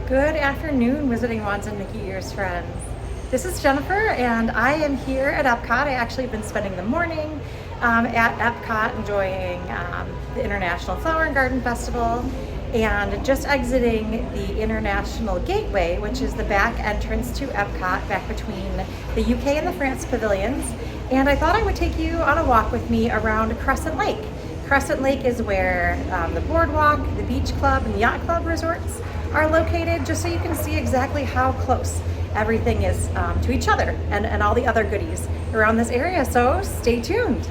Good afternoon, Wizarding Wands and Mickey Ears friends. This is Jennifer and I am here at Epcot. I actually have been spending the morning at Epcot enjoying the International Flower and Garden Festival and just exiting the International Gateway, which is the back entrance to Epcot back between the UK and the France pavilions. And I thought I would take you on a walk with me around Crescent Lake. Crescent Lake is where the BoardWalk, the Beach Club, and the Yacht Club resorts are located, just so you can see exactly how close everything is to each other and all the other goodies around this area. So stay tuned.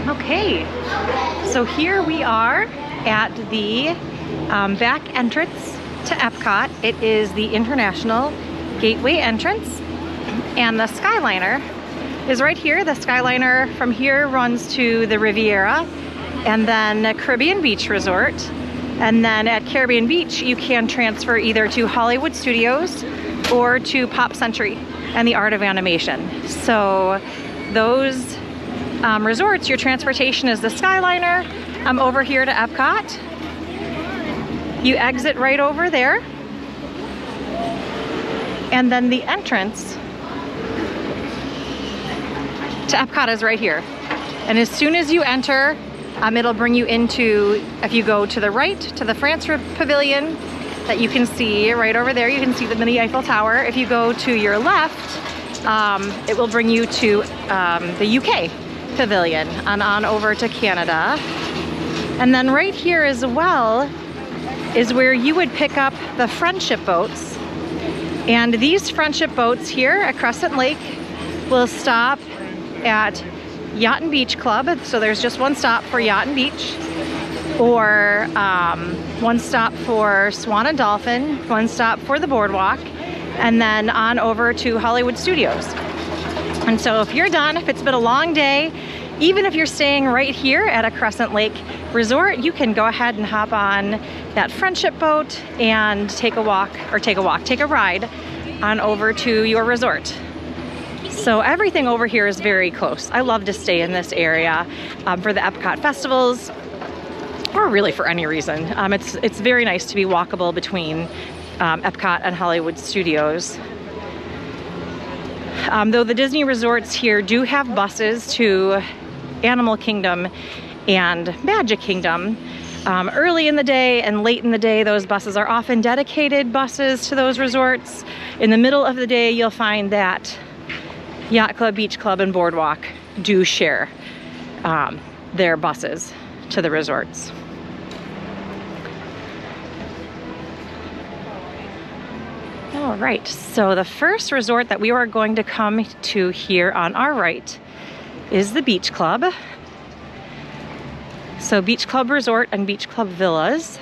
Okay, so here we are at the back entrance to Epcot. It is the International Gateway entrance, and the Skyliner is right here. The Skyliner from here runs to the Riviera and then Caribbean Beach Resort. And then at Caribbean Beach, you can transfer either to Hollywood Studios or to Pop Century and the Art of Animation. So those resorts, your transportation is the Skyliner. I'm over here to Epcot. You exit right over there. And then the entrance to Epcot is right here. And as soon as you enter, it'll bring you into, if you go to the right, to the France Pavilion that you can see right over there. You can see the mini Eiffel Tower. If you go to your left, it will bring you to the UK Pavilion and on over to Canada. And then right here as well is where you would pick up the friendship boats. And these friendship boats here at Crescent Lake will stop at Yacht and Beach Club. So there's just one stop for Yacht and Beach, or one stop for Swan and Dolphin, one stop for the BoardWalk, and then on over to Hollywood Studios. And so if you're done, if it's been a long day, even if you're staying right here at a Crescent Lake resort, you can go ahead and hop on that friendship boat and take a ride on over to your resort. So everything over here is very close. I love to stay in this area for the Epcot festivals, or really for any reason. It's very nice to be walkable between Epcot and Hollywood Studios. Though the Disney resorts here do have buses to Animal Kingdom and Magic Kingdom. Early in the day and late in the day, those buses are often dedicated buses to those resorts. In the middle of the day, you'll find that Yacht Club, Beach Club, and BoardWalk do share their buses to the resorts. All right, so the first resort that we are going to come to here on our right is the Beach Club. So Beach Club Resort and Beach Club Villas.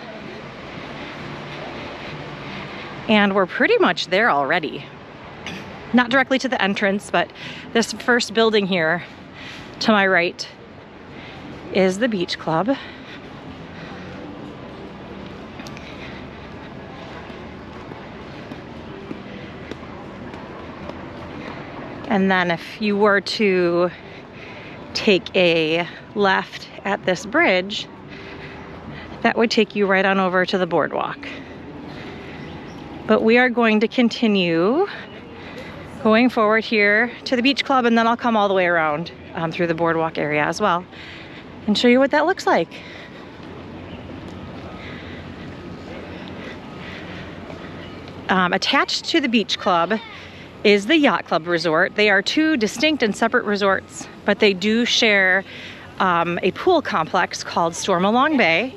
And we're pretty much there already. Not directly to the entrance, but this first building here to my right is the Beach Club. And then if you were to take a left at this bridge, that would take you right on over to the BoardWalk. But we are going to continue going forward here to the Beach Club, and then I'll come all the way around through the BoardWalk area as well and show you what that looks like. Attached to the Beach Club is the Yacht Club Resort. They are two distinct and separate resorts, but they do share a pool complex called Stormalong Bay.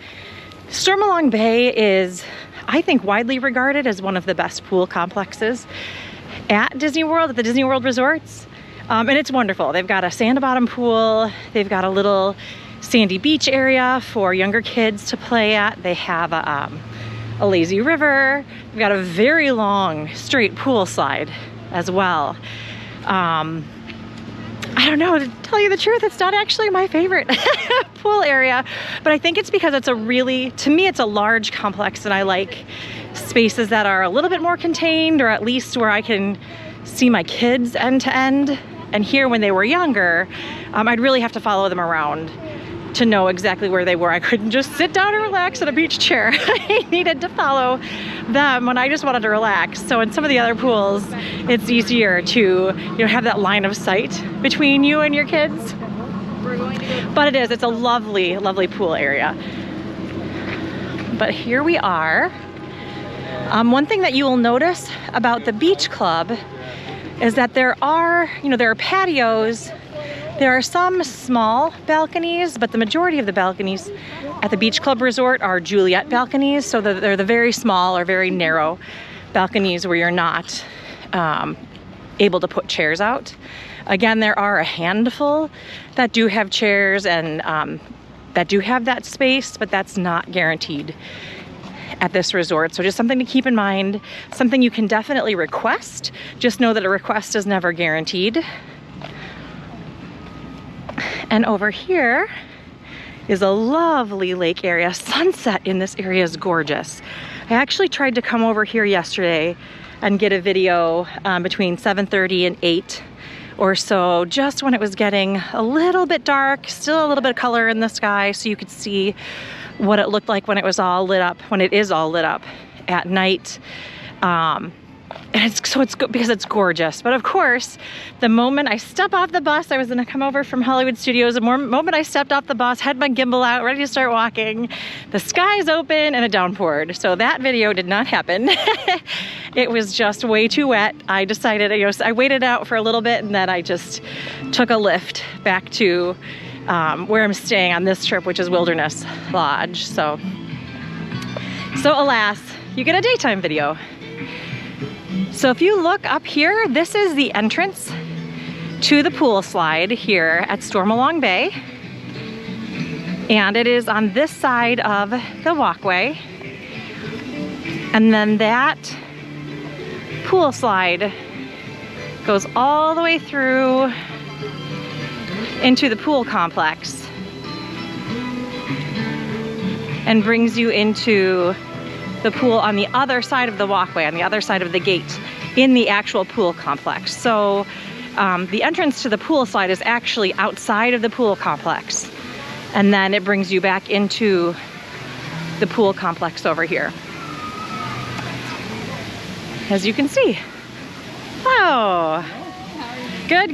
Stormalong Bay is, I think, widely regarded as one of the best pool complexes at Disney World, at the Disney World resorts. And it's wonderful. They've got a sand bottom pool. They've got a little sandy beach area for younger kids to play at. They have a lazy river. We've got a very long straight pool slide as well. I don't know, to tell you the truth, it's not actually my favorite pool area, but I think it's because it's a really, to me, it's a large complex, and I like spaces that are a little bit more contained, or at least where I can see my kids end to end. And here, when they were younger, I'd really have to follow them around to know exactly where they were. I couldn't just sit down and relax in a beach chair. I needed to follow them when I just wanted to relax. So in some of the other pools, it's easier to, have that line of sight between you and your kids. But it's a lovely, lovely pool area. But here we are. One thing that you will notice about the beach club is that there are patios. There are some small balconies, but the majority of the balconies at the Beach Club Resort are Juliet balconies. So they're the very small or very narrow balconies where you're not able to put chairs out. Again, there are a handful that do have chairs and that do have that space, but that's not guaranteed at this resort. So just something to keep in mind, something you can definitely request. Just know that a request is never guaranteed. And over here is a lovely lake area. Sunset in this area is gorgeous. I actually tried to come over here yesterday and get a video between 7:30 and 8 or so, just when it was getting a little bit dark, still a little bit of color in the sky, so you could see what it looked like when it was all lit up, when it is all lit up at night. And it's because it's gorgeous. But of course, the moment I step off the bus, I was gonna come over from Hollywood Studios, the moment I stepped off the bus, had my gimbal out, ready to start walking, the sky's open and it downpoured. So that video did not happen. It was just way too wet. I decided, I waited out for a little bit, and then I just took a lift back to where I'm staying on this trip, which is Wilderness Lodge. So alas, you get a daytime video. So if you look up here, this is the entrance to the pool slide here at Stormalong Bay. And it is on this side of the walkway. And then that pool slide goes all the way through into the pool complex and brings you into the pool on the other side of the walkway, on the other side of the gate in the actual pool complex. So the entrance to the pool slide is actually outside of the pool complex, and then it brings you back into the pool complex over here, as you can see. Oh, good.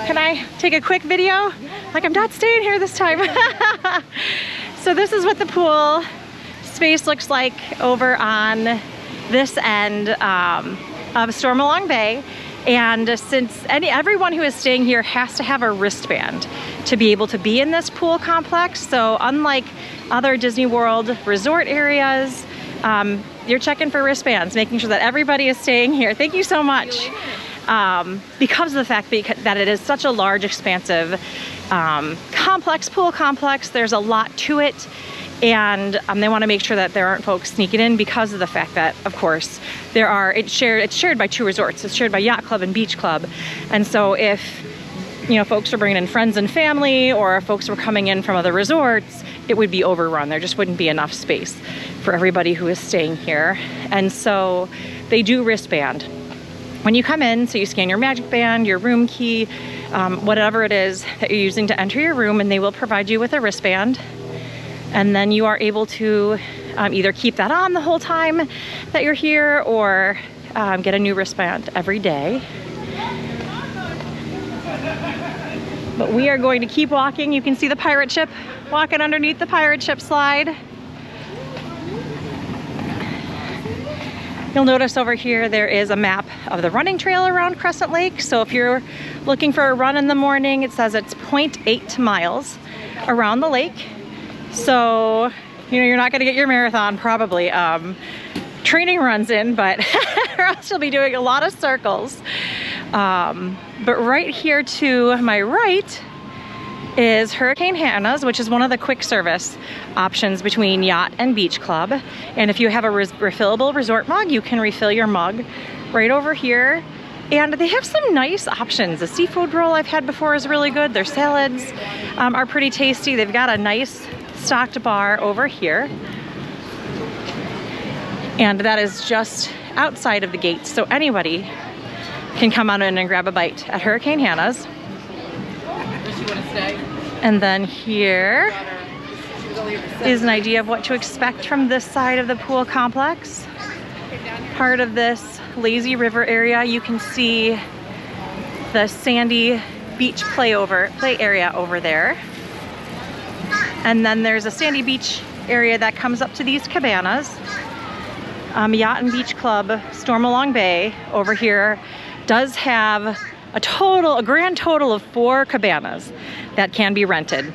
Can I take a quick video? Like, I'm not staying here this time. So this is what the pool space looks like over on this end of Stormalong Bay. And since everyone who is staying here has to have a wristband to be able to be in this pool complex, so unlike other Disney World resort areas, you're checking for wristbands, making sure that everybody is staying here. Thank you so much. Because of the fact that it is such a large, expansive pool complex, there's a lot to it. And they want to make sure that there aren't folks sneaking in, because of the fact that, of course, it's shared by two resorts. It's shared by Yacht Club and Beach Club. And so if, folks are bringing in friends and family, or if folks were coming in from other resorts, it would be overrun. There just wouldn't be enough space for everybody who is staying here. And so they do wristband when you come in. So you scan your magic band, your room key, whatever it is that you're using to enter your room, and they will provide you with a wristband. And then you are able to either keep that on the whole time that you're here, or get a new wristband every day. But we are going to keep walking. You can see the pirate ship walking underneath the pirate ship slide. You'll notice over here there is a map of the running trail around Crescent Lake. So if you're looking for a run in the morning, it says it's 0.8 miles around the lake. So, you're not gonna get your marathon probably training runs in, but or else you'll be doing a lot of circles. But right here to my right is Hurricane Hannah's, which is one of the quick service options between Yacht and Beach Club. And if you have a refillable resort mug, you can refill your mug right over here. And they have some nice options. The seafood roll I've had before is really good. Their salads are pretty tasty. They've got a nice stocked bar over here. And that is just outside of the gates, so anybody can come on in and grab a bite at Hurricane Hannah's. And then here is an idea of what to expect from this side of the pool complex. Part of this lazy river area, you can see the sandy beach play area over there. And then there's a sandy beach area that comes up to these cabanas. Yacht and Beach Club, Stormalong Bay over here does have a grand total of 4 cabanas that can be rented.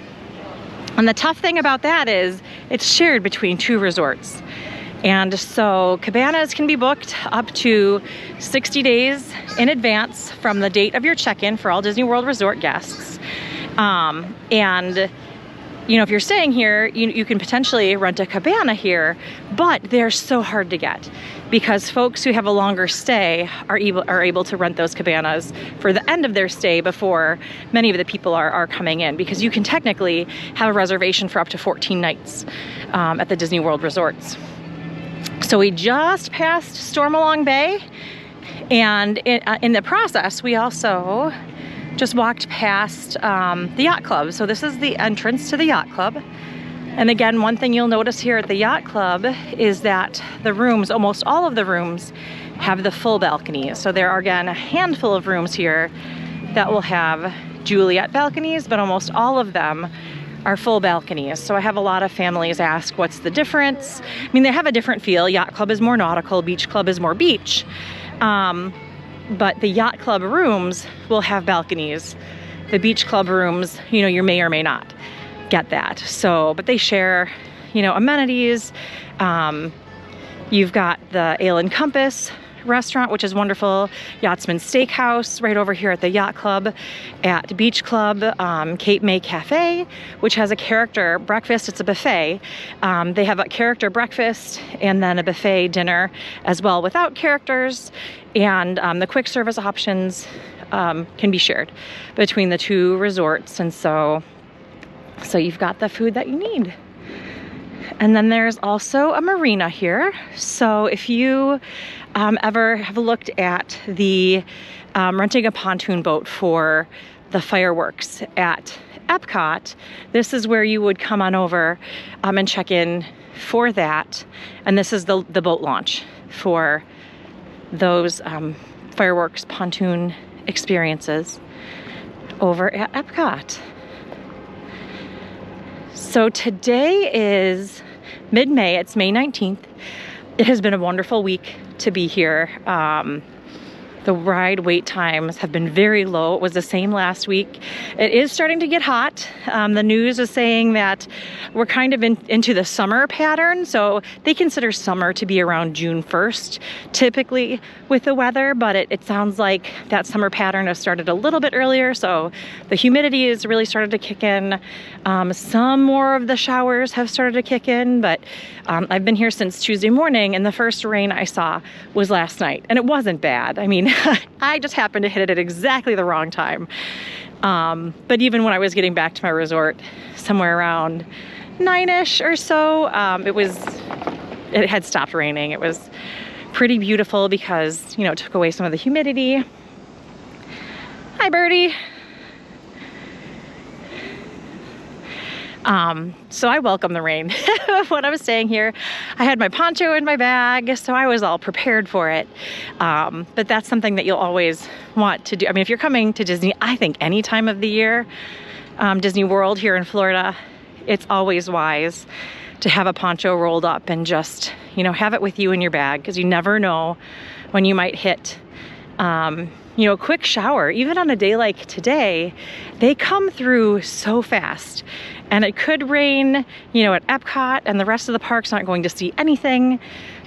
And the tough thing about that is it's shared between 2 resorts. And so cabanas can be booked up to 60 days in advance from the date of your check-in for all Disney World Resort guests. And you know, if you're staying here, you can potentially rent a cabana here, but they're so hard to get because folks who have a longer stay are able to rent those cabanas for the end of their stay before many of the people are coming in, because you can technically have a reservation for up to 14 nights at the Disney World resorts. So we just passed Stormalong Bay, and in the process, we also just walked past the Yacht Club. So this is the entrance to the Yacht Club. And again, one thing you'll notice here at the Yacht Club is that the rooms, almost all of the rooms, have the full balconies. So there are, again, a handful of rooms here that will have Juliet balconies, but almost all of them are full balconies. So I have a lot of families ask, what's the difference? I mean, they have a different feel. Yacht Club is more nautical, Beach Club is more beach. But the Yacht Club rooms will have balconies. The Beach Club rooms, you know, you may or may not get that. So, but they share, you know, amenities. You've got the Ale and Compass restaurant, which is wonderful. Yachtsman Steakhouse right over here at the Yacht Club. At Beach Club, Cape May Cafe, which has a character breakfast. It's a buffet. They have a character breakfast and then a buffet dinner as well without characters. And the quick service options can be shared between the 2 resorts. And so you've got the food that you need. And then there's also a marina here. So if you ever have looked at the renting a pontoon boat for the fireworks at Epcot, this is where you would come on over and check in for that. And this is the boat launch for those fireworks pontoon experiences over at Epcot. So today is mid-May, it's May 19th. It has been a wonderful week to be here. The ride wait times have been very low. It was the same last week. It is starting to get hot. The news is saying that we're kind of into the summer pattern. So they consider summer to be around June 1st, typically with the weather, but it sounds like that summer pattern has started a little bit earlier. So the humidity has really started to kick in. Some more of the showers have started to kick in, but I've been here since Tuesday morning, and the first rain I saw was last night, and it wasn't bad. I mean, I just happened to hit it at exactly the wrong time. But even when I was getting back to my resort, somewhere around 9-ish or so, it had stopped raining. It was pretty beautiful because, you know, it took away some of the humidity. Hi, Birdie. So I welcome the rain. When I was staying here, I had my poncho in my bag, so I was all prepared for it. But that's something that you'll always want to do. I mean, if you're coming to Disney, I think any time of the year, Disney World here in Florida, it's always wise to have a poncho rolled up and just, you know, have it with you in your bag, because you never know when you might hit you know, a quick shower. Even on a day like today, they come through so fast. And it could rain, you know, at Epcot, and the rest of the parks aren't going to see anything.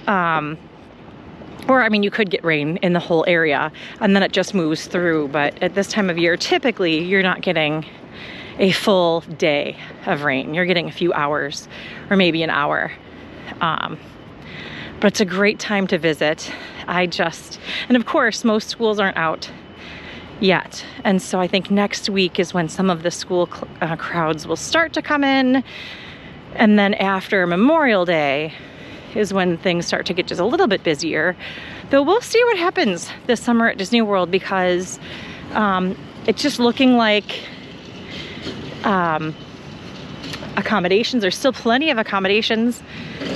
Or, I mean, you could get rain in the whole area, and then it just moves through. But at this time of year, typically, you're not getting a full day of rain. You're getting a few hours, or maybe an hour. But it's a great time to visit and of course, most schools aren't out yet. And so I think next week is when some of the school crowds will start to come in. And then after Memorial Day is when things start to get just a little bit busier. Though we'll see what happens this summer at Disney World, because it's just looking like accommodations, there's still plenty of accommodations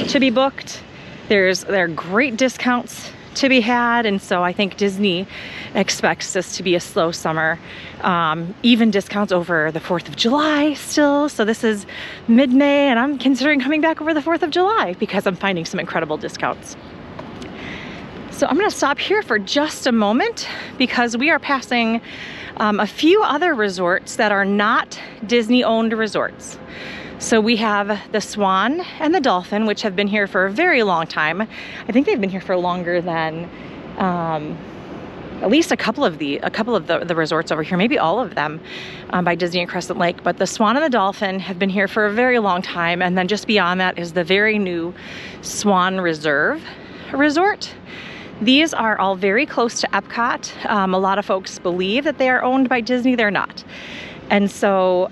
to be booked. There are great discounts to be had, and so I think Disney expects this to be a slow summer. Even discounts over the 4th of July still. So this is mid-May and I'm considering coming back over the 4th of July because I'm finding some incredible discounts. So I'm gonna stop here for just a moment because we are passing a few other resorts that are not Disney-owned resorts. So we have the Swan and the Dolphin, which have been here for a very long time. I think they've been here for longer than at least a couple of the resorts over here, maybe all of them by Disney and Crescent Lake. But the Swan and the Dolphin have been here for a very long time. And then just beyond that is the very new Swan Reserve Resort. These are all very close to Epcot. A lot of folks believe that they are owned by Disney. They're not. And so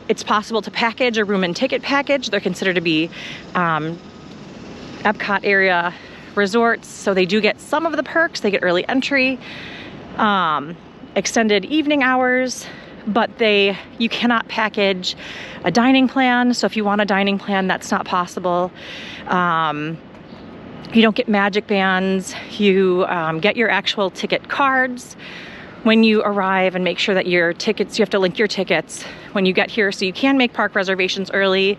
it's possible to package a room and ticket package. They're considered to be Epcot area resorts. So they do get some of the perks. They get early entry, extended evening hours, but you cannot package a dining plan. So if you want a dining plan, that's not possible. You don't get magic bands. You get your actual ticket cards when you arrive, and make sure that your tickets, you have to link your tickets when you get here so you can make park reservations early.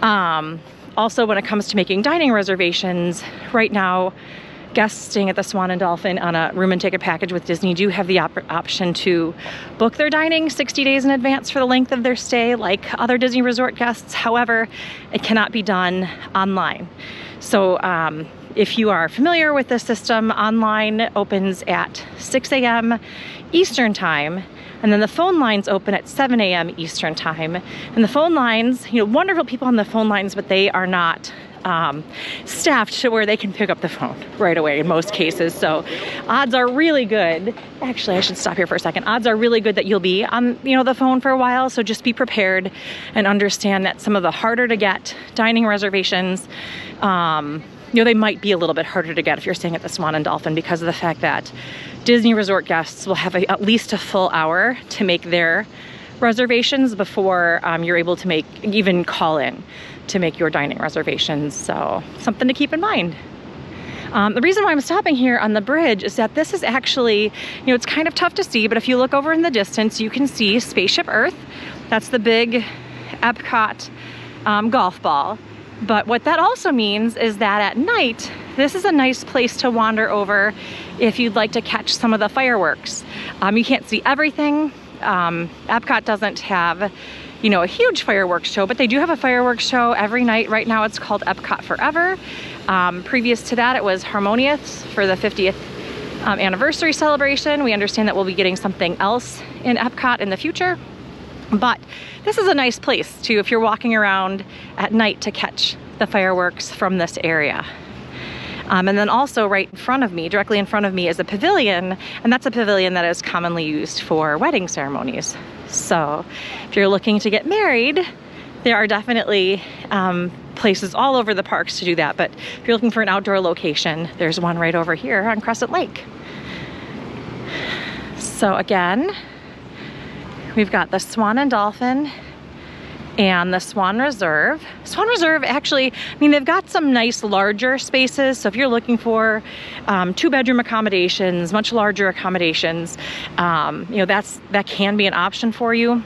Also, when it comes to making dining reservations, right now, guests staying at the Swan and Dolphin on a room and ticket package with Disney do have the option to book their dining 60 days in advance for the length of their stay, like other Disney resort guests. However, it cannot be done online. So if you are familiar with this system, online opens at 6 a.m. Eastern time, and then the phone lines open at 7 a.m. Eastern time. And the phone lines, wonderful people on the phone lines, but they are not staffed to where they can pick up the phone right away in most cases. So odds are really good. Actually, I should stop here for a second. Odds are really good that you'll be on, the phone for a while. So just be prepared and understand that some of the harder to get dining reservations, they might be a little bit harder to get if you're staying at the Swan and Dolphin, because of the fact that Disney resort guests will have at least a full hour to make their reservations before you're able to even call in to make your dining reservations. So something to keep in mind. The reason why I'm stopping here on the bridge is that this is actually, it's kind of tough to see, but if you look over in the distance, you can see Spaceship Earth. That's the big Epcot golf ball. But what that also means is that at night, this is a nice place to wander over if you'd like to catch some of the fireworks. You can't see everything. Epcot doesn't have, a huge fireworks show, but they do have a fireworks show every night. Right now it's called Epcot Forever. Previous to that, it was Harmonious for the 50th anniversary celebration. We understand that we'll be getting something else in Epcot in the future. But this is a nice place to, if you're walking around at night, to catch the fireworks from this area. And then also right in front of me, directly in front of me, is a pavilion, and that's a pavilion that is commonly used for wedding ceremonies. So if you're looking to get married, there are definitely places all over the parks to do that. But if you're looking for an outdoor location, there's one right over here on Crescent Lake. So again, we've got the Swan and Dolphin and the Swan Reserve. Swan Reserve, actually, they've got some nice larger spaces. So if you're looking for 2-bedroom accommodations, much larger accommodations, that can be an option for you.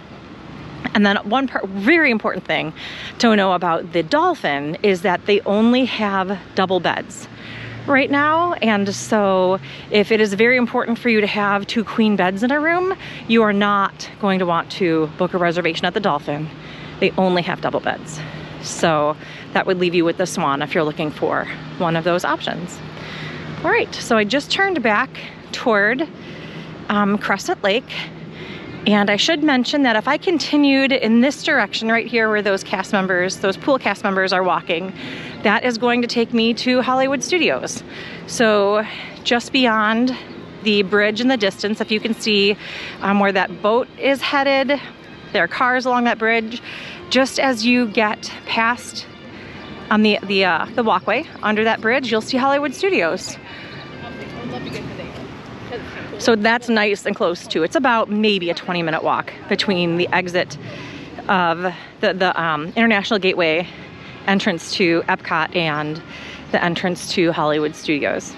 And then one very important thing to know about the Dolphin is that they only have double beds right now. And so if it is very important for you to have 2 queen beds in a room, you are not going to want to book a reservation at the Dolphin. They only have double beds. So that would leave you with the Swan if you're looking for one of those options. All right, so I just turned back toward Crescent Lake. And I should mention that if I continued in this direction right here where those pool cast members are walking, that is going to take me to Hollywood Studios. So just beyond the bridge in the distance. If you can see where that boat is headed, there are cars along that bridge. Just as you get past on the walkway under that bridge, you'll see Hollywood Studios. So that's nice and close too. It's about maybe a 20-minute walk between the exit of the International Gateway entrance to Epcot and the entrance to Hollywood Studios.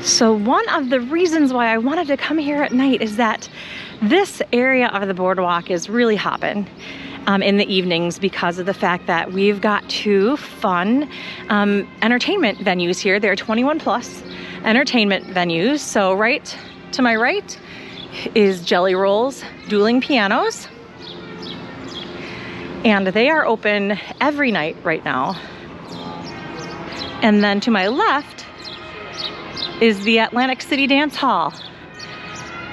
So one of the reasons why I wanted to come here at night is that this area of the boardwalk is really hopping in the evenings because of the fact that we've got two fun entertainment venues here. They're 21 plus entertainment venues. So right to my right is Jelly Roll's Dueling Pianos. And they are open every night right now. And then to my left is the Atlantic City Dance Hall.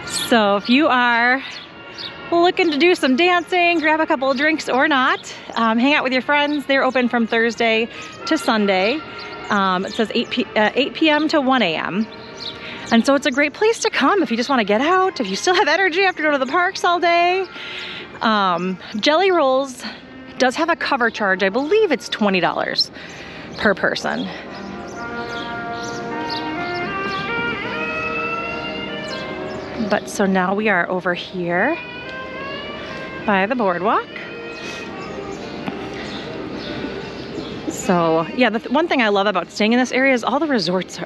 So if you are looking to do some dancing, grab a couple of drinks or not, hang out with your friends, they're open from Thursday to Sunday. It says 8 p.m. to 1 a.m. And so it's a great place to come if you just want to get out, if you still have energy after going to the parks all day. Jelly Rolls does have a cover charge. I believe it's $20 per person. But so now we are over here by the boardwalk. So yeah, the one thing I love about staying in this area is all the resorts,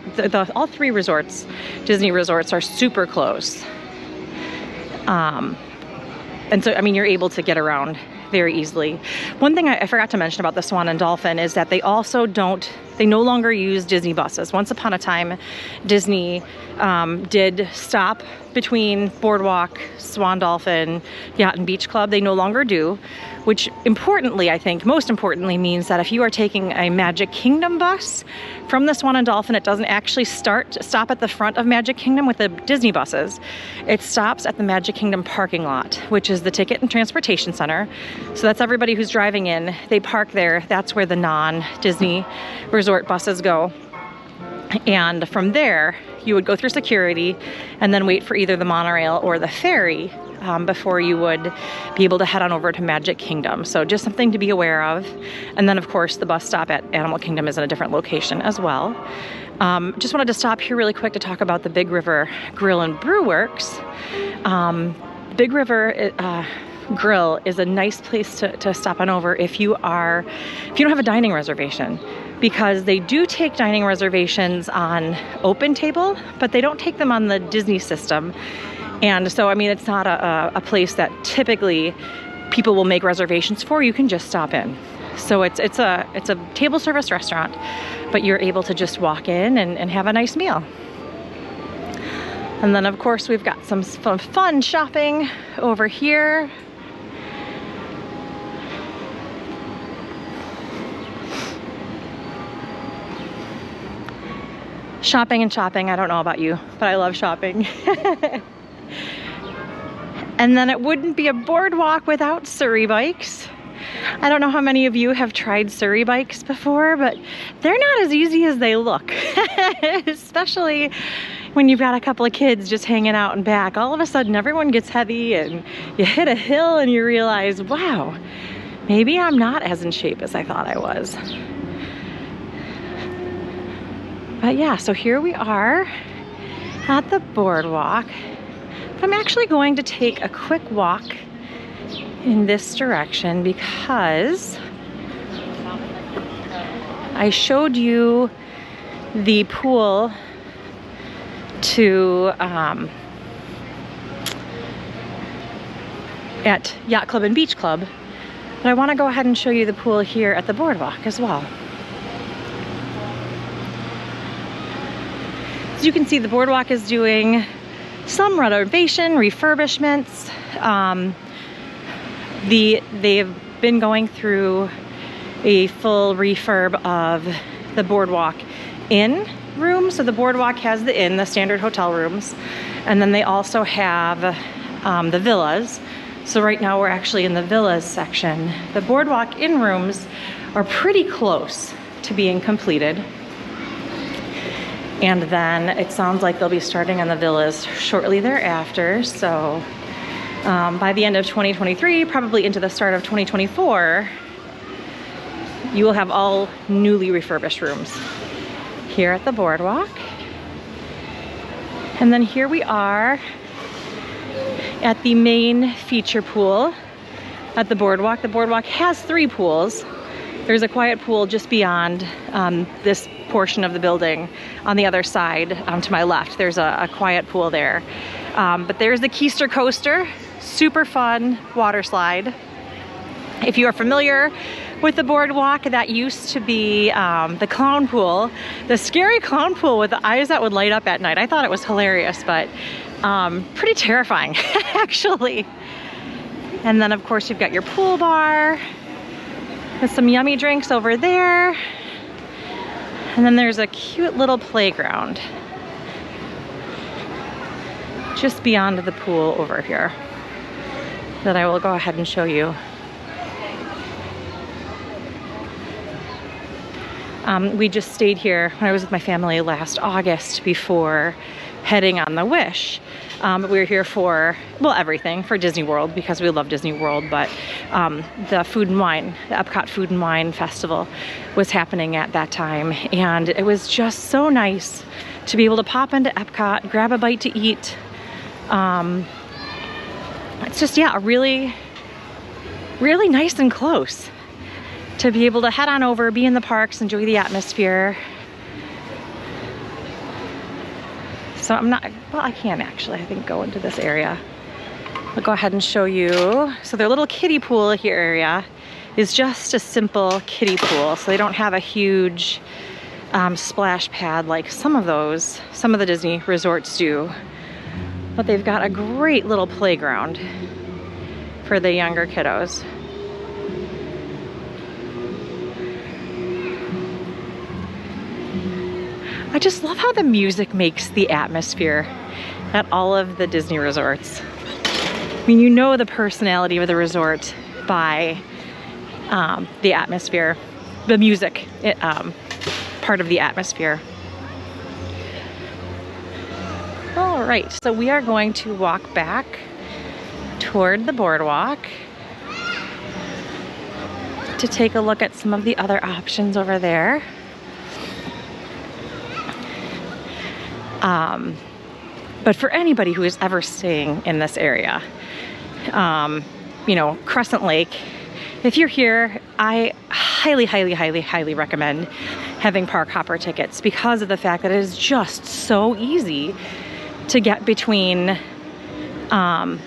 all three resorts, Disney resorts, are super close. And so, I mean, you're able to get around very easily. One thing I forgot to mention about the Swan and Dolphin is that they also they no longer use Disney buses. Once upon a time, Disney did stop between Boardwalk, Swan Dolphin, Yacht and Beach Club. They no longer do, which importantly, I think, most importantly means that if you are taking a Magic Kingdom bus from the Swan and Dolphin, it doesn't actually stop at the front of Magic Kingdom with the Disney buses. It stops at the Magic Kingdom parking lot, which is the Ticket and Transportation Center. So that's everybody who's driving in. They park there. That's where the non-Disney resort buses go. And from there, you would go through security and then wait for either the monorail or the ferry before you would be able to head on over to Magic Kingdom. So just something to be aware of. And then of course the bus stop at Animal Kingdom is in a different location as well. Just wanted to stop here really quick to talk about the Big River Grill and Brew Works. Big River Grill is a nice place to stop on over if you don't have a dining reservation, because they do take dining reservations on Open Table, but they don't take them on the Disney system. And so, I mean, it's not a place that typically people will make reservations for. You can just stop in. So it's a table service restaurant, but you're able to just walk in and have a nice meal. And then of course we've got some fun shopping over here. Shopping and shopping, I don't know about you, but I love shopping. And then it wouldn't be a boardwalk without Surrey bikes. I don't know how many of you have tried Surrey bikes before, but they're not as easy as they look. Especially when you've got a couple of kids just hanging out and back. All of a sudden everyone gets heavy and you hit a hill and you realize, wow, maybe I'm not as in shape as I thought I was. But yeah, so here we are at the boardwalk. I'm actually going to take a quick walk in this direction because I showed you the pool at Yacht Club and Beach Club, but I want to go ahead and show you the pool here at the boardwalk as well. As you can see, the boardwalk is doing some renovation, refurbishments. They've been going through a full refurb of the boardwalk inn room. So the boardwalk has the inn, the standard hotel rooms, and then they also have the villas. So right now we're actually in the villas section. The boardwalk inn rooms are pretty close to being completed. And then it sounds like they'll be starting on the villas shortly thereafter. So by the end of 2023, probably into the start of 2024, you will have all newly refurbished rooms here at the boardwalk. And then here we are at the main feature pool at the boardwalk. The boardwalk has 3 pools. There's a quiet pool just beyond this portion of the building on the other side to my left. There's a quiet pool there. But there's the Keister Coaster, super fun water slide. If you are familiar with the boardwalk, that used to be the clown pool, the scary clown pool with the eyes that would light up at night. I thought it was hilarious, but pretty terrifying actually. And then of course you've got your pool bar with some yummy drinks over there. And then there's a cute little playground just beyond the pool over here that I will go ahead and show you. We just stayed here when I was with my family last August before heading on the Wish. But we were here for, well, everything, for Disney World because we love Disney World, but the Food and Wine, the Epcot Food and Wine Festival was happening at that time. And it was just so nice to be able to pop into Epcot, grab a bite to eat. It's just, yeah, really, really nice and close to be able to head on over, be in the parks, enjoy the atmosphere. So I'm not, well, I can actually, I think, go into this area. I'll go ahead and show you. So their little kiddie pool here area is just a simple kiddie pool. So they don't have a huge splash pad like some of the Disney resorts do. But they've got a great little playground for the younger kiddos. I just love how the music makes the atmosphere at all of the Disney resorts. I mean, you know the personality of the resort by the atmosphere, the music, part of the atmosphere. All right, so we are going to walk back toward the boardwalk to take a look at some of the other options over there. But for anybody who is ever staying in this area, you know, Crescent Lake, if you're here, I highly, highly, highly, highly recommend having park hopper tickets because of the fact that it is just so easy to get between Epcot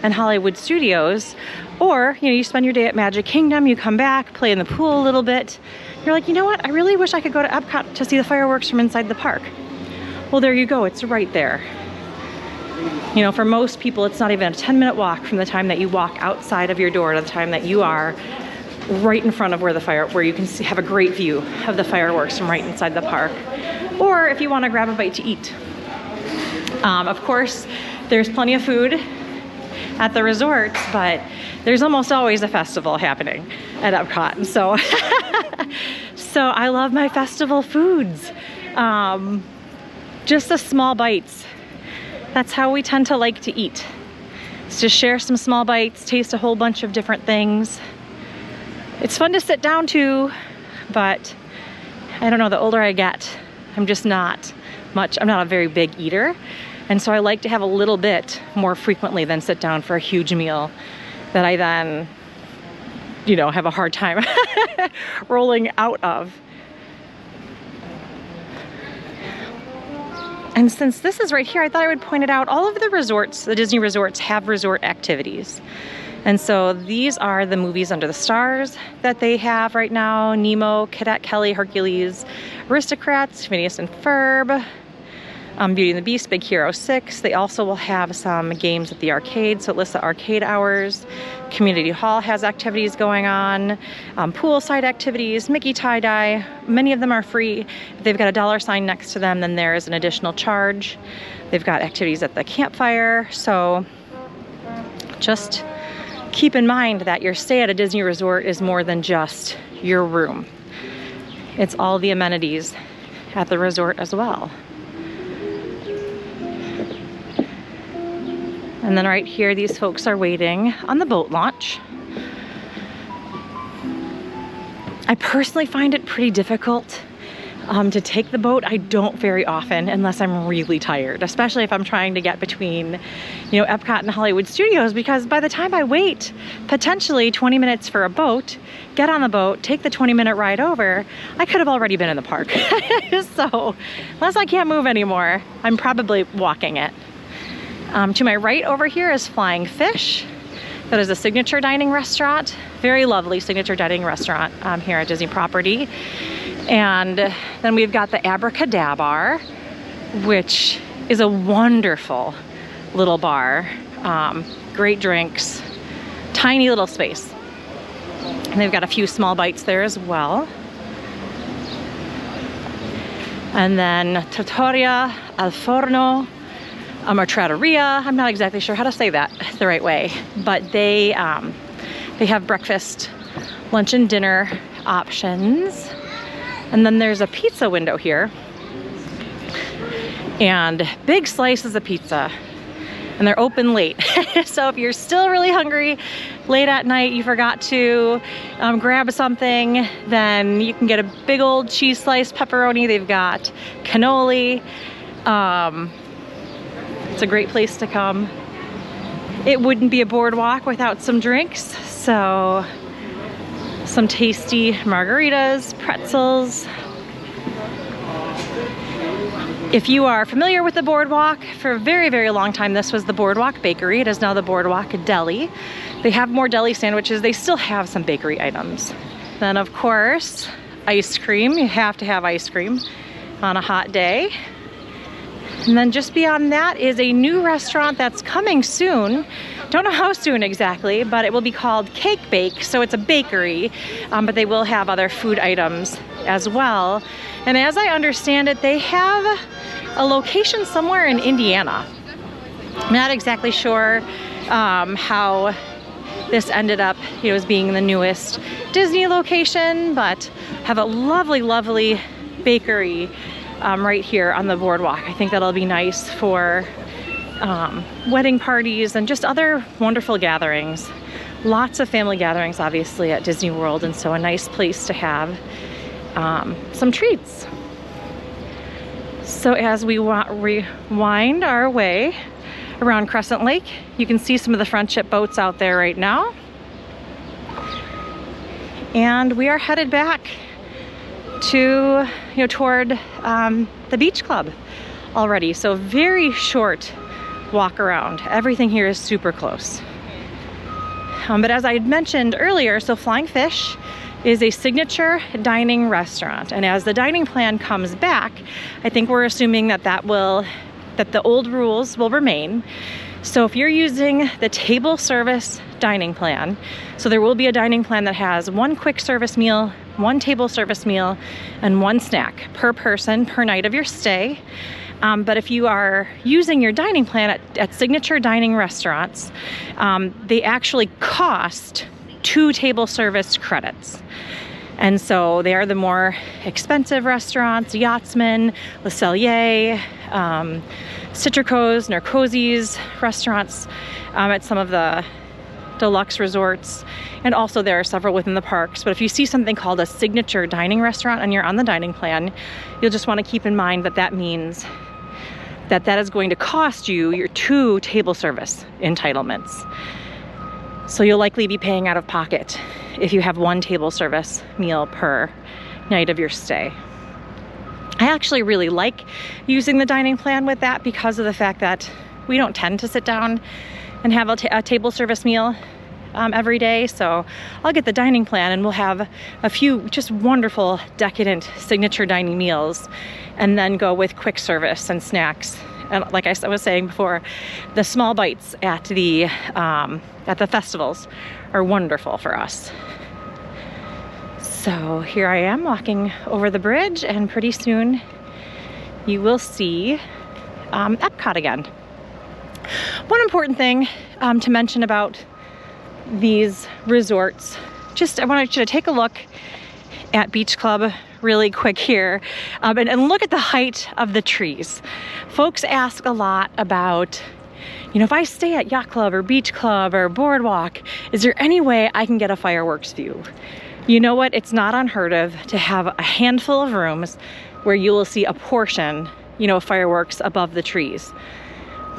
and Hollywood Studios. Or, you know, you spend your day at Magic Kingdom, you come back, play in the pool a little bit. You're like, you know what? I really wish I could go to Epcot to see the fireworks from inside the park. Well, there you go. It's right there. You know, for most people, it's not even a 10-minute walk from the time that you walk outside of your door to the time that you are right in front of where you can have a great view of the fireworks from right inside the park. Or if you want to grab a bite to eat. Of course, there's plenty of food at the resorts, but there's almost always a festival happening at Epcot. And so, so I love my festival foods. Just the small bites. That's how we tend to like to eat. It's just share some small bites, taste a whole bunch of different things. It's fun to sit down to, but I don't know, the older I get, I'm just not much, I'm not a very big eater. And so I like to have a little bit more frequently than sit down for a huge meal that I then, you know, have a hard time rolling out of. And since this is right here, I thought I would point it out. All of the resorts, the Disney resorts, have resort activities. And so these are the movies under the stars that they have right now. Nemo, Cadet Kelly, Hercules, Aristocrats, Phineas and Ferb, Beauty and the Beast, Big Hero 6. They also will have some games at the arcade, so it lists the arcade hours. Community Hall has activities going on, poolside activities, Mickey tie-dye. Many of them are free. If they've got a dollar sign next to them, then there is an additional charge. They've got activities at the campfire, so just keep in mind that your stay at a Disney resort is more than just your room. It's all the amenities at the resort as well. And then right here, these folks are waiting on the boat launch. I personally find it pretty difficult to take the boat. I don't very often unless I'm really tired, especially if I'm trying to get between, you know, Epcot and Hollywood Studios, because by the time I wait potentially 20 minutes for a boat, get on the boat, take the 20-minute ride over, I could have already been in the park. So unless I can't move anymore, I'm probably walking it. To my right over here is Flying Fish. That is a signature dining restaurant. Very lovely signature dining restaurant here at Disney property. And then we've got the Abracadabar, which is a wonderful little bar. Great drinks, tiny little space. And they've got a few small bites there as well. And then Trattoria al Forno, a trattoria. I'm not exactly sure how to say that the right way, but they have breakfast, lunch, and dinner options. And then there's a pizza window here, and big slices of pizza, and they're open late. So if you're still really hungry late at night, you forgot to grab something, then you can get a big old cheese slice, pepperoni. They've got cannoli. It's a great place to come. It wouldn't be a boardwalk without some drinks, so some tasty margaritas, pretzels. If you are familiar with the boardwalk, for a very, very long time, this was the Boardwalk Bakery. It is now the Boardwalk Deli. They have more deli sandwiches. They still have some bakery items. Then, of course, ice cream. You have to have ice cream on a hot day. And then just beyond that is a new restaurant that's coming soon. Don't know how soon exactly, but it will be called Cake Bake. So it's a bakery, but they will have other food items as well. And as I understand it, they have a location somewhere in Indiana. I'm not exactly sure how this ended up, you know, as being the newest Disney location, but have a lovely, lovely bakery right here on the boardwalk. I think that'll be nice for wedding parties and just other wonderful gatherings. Lots of family gatherings, obviously, at Disney World, and so a nice place to have some treats. So as we rewind our way around Crescent Lake, you can see some of the Friendship boats out there right now. And we are headed back to, toward the beach club already. So very short walk around. Everything here is super close. But as I had mentioned earlier, so Flying Fish is a signature dining restaurant. And as the dining plan comes back, I think we're assuming that the old rules will remain. So if you're using the table service dining plan, so there will be a dining plan that has one quick service meal, one table service meal, and one snack per person per night of your stay. But if you are using your dining plan at signature dining restaurants, they actually cost 2 table service credits. And so they are the more expensive restaurants: Yachtsman, Le Cellier, Citrico's, Narcose's restaurants at some of the deluxe resorts. And also there are several within the parks. But if you see something called a signature dining restaurant and you're on the dining plan, you'll just want to keep in mind that that means that is going to cost you your 2 table service entitlements. So you'll likely be paying out of pocket if you have 1 table service meal per night of your stay. I actually really like using the dining plan with that because of the fact that we don't tend to sit down and have a table service meal every day. So I'll get the dining plan and we'll have a few just wonderful, decadent signature dining meals, and then go with quick service and snacks. And like I was saying before, the small bites at the festivals are wonderful for us. So here I am walking over the bridge, and pretty soon you will see Epcot again. One important thing to mention about these resorts. Just, I wanted you to take a look at Beach Club really quick here, and look at the height of the trees. Folks ask a lot about, you know, if I stay at Yacht Club or Beach Club or BoardWalk, is there any way I can get a fireworks view? You know what? It's not unheard of to have a handful of rooms where you will see a portion, you know, of fireworks above the trees.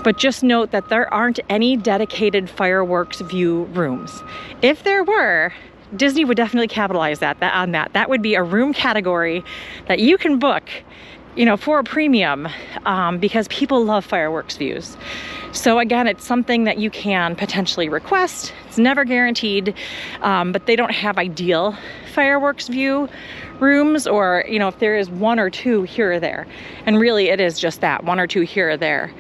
But just note that there aren't any dedicated fireworks view rooms. If there were, Disney would definitely capitalize on that. That would be a room category that you can book, you know, for a premium, because people love fireworks views. So again, it's something that you can potentially request. It's never guaranteed, but they don't have ideal fireworks view rooms, or, you know, if there is one or two here or there, and really it is just that, one or two here or there,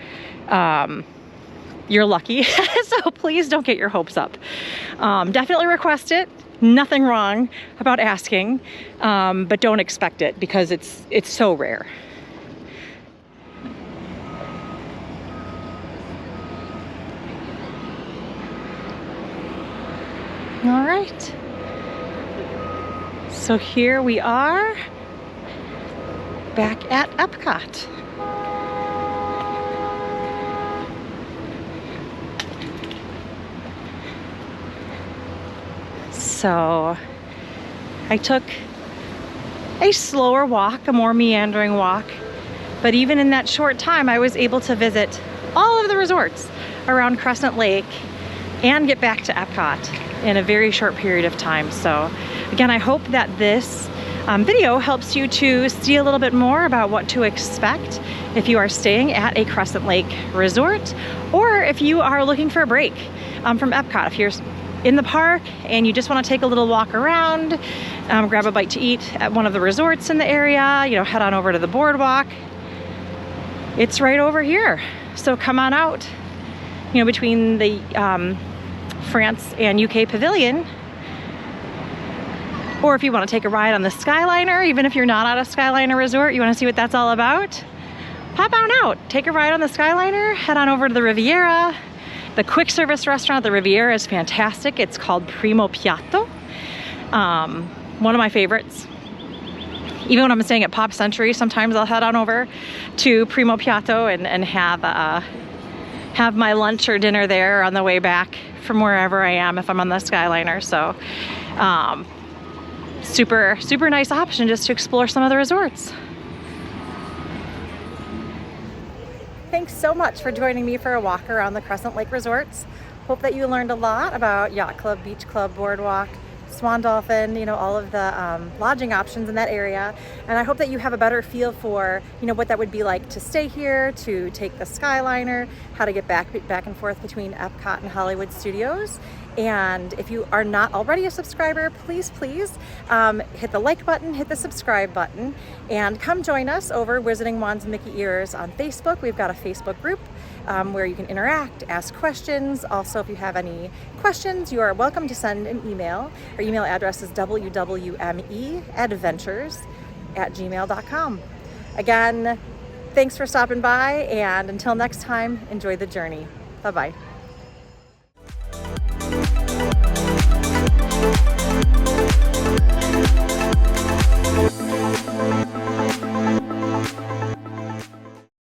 you're lucky. So please don't get your hopes up. Definitely request it. Nothing wrong about asking, but don't expect it, because it's so rare. All right. So here we are back at Epcot. So I took a slower walk, a more meandering walk, but even in that short time, I was able to visit all of the resorts around Crescent Lake and get back to Epcot in a very short period of time. So again, I hope that this video helps you to see a little bit more about what to expect if you are staying at a Crescent Lake resort, or if you are looking for a break from Epcot. If you're in the park and you just want to take a little walk around, grab a bite to eat at one of the resorts in the area, you know, head on over to the BoardWalk. It's right over here. So come on out, you know, between the France and UK Pavilion. Or if you want to take a ride on the Skyliner, even if you're not at a Skyliner resort, you want to see what that's all about, pop on out, take a ride on the Skyliner, head on over to the Riviera. The quick service restaurant at the Riviera is fantastic. It's called Primo Piatto. One of my favorites. Even when I'm staying at Pop Century, sometimes I'll head on over to Primo Piatto and have my lunch or dinner there on the way back from wherever I am if I'm on the Skyliner. So super nice option just to explore some of the resorts. Thanks so much for joining me for a walk around the Crescent Lake resorts. Hope that you learned a lot about Yacht Club, Beach Club, BoardWalk, Swan Dolphin, you know, all of the lodging options in that area. And I hope that you have a better feel for, you know, what that would be like to stay here, to take the Skyliner, how to get back and forth between Epcot and Hollywood Studios. And if you are not already a subscriber, please hit the like button, hit the subscribe button, and come join us over Wizarding Wands and Mickey Ears on Facebook. We've got a Facebook group where you can interact, ask questions. Also, if you have any questions, you are welcome to send an email. Our email address is wwmeadventures@gmail.com. Again, thanks for stopping by, and until next time, enjoy the journey. Bye-bye.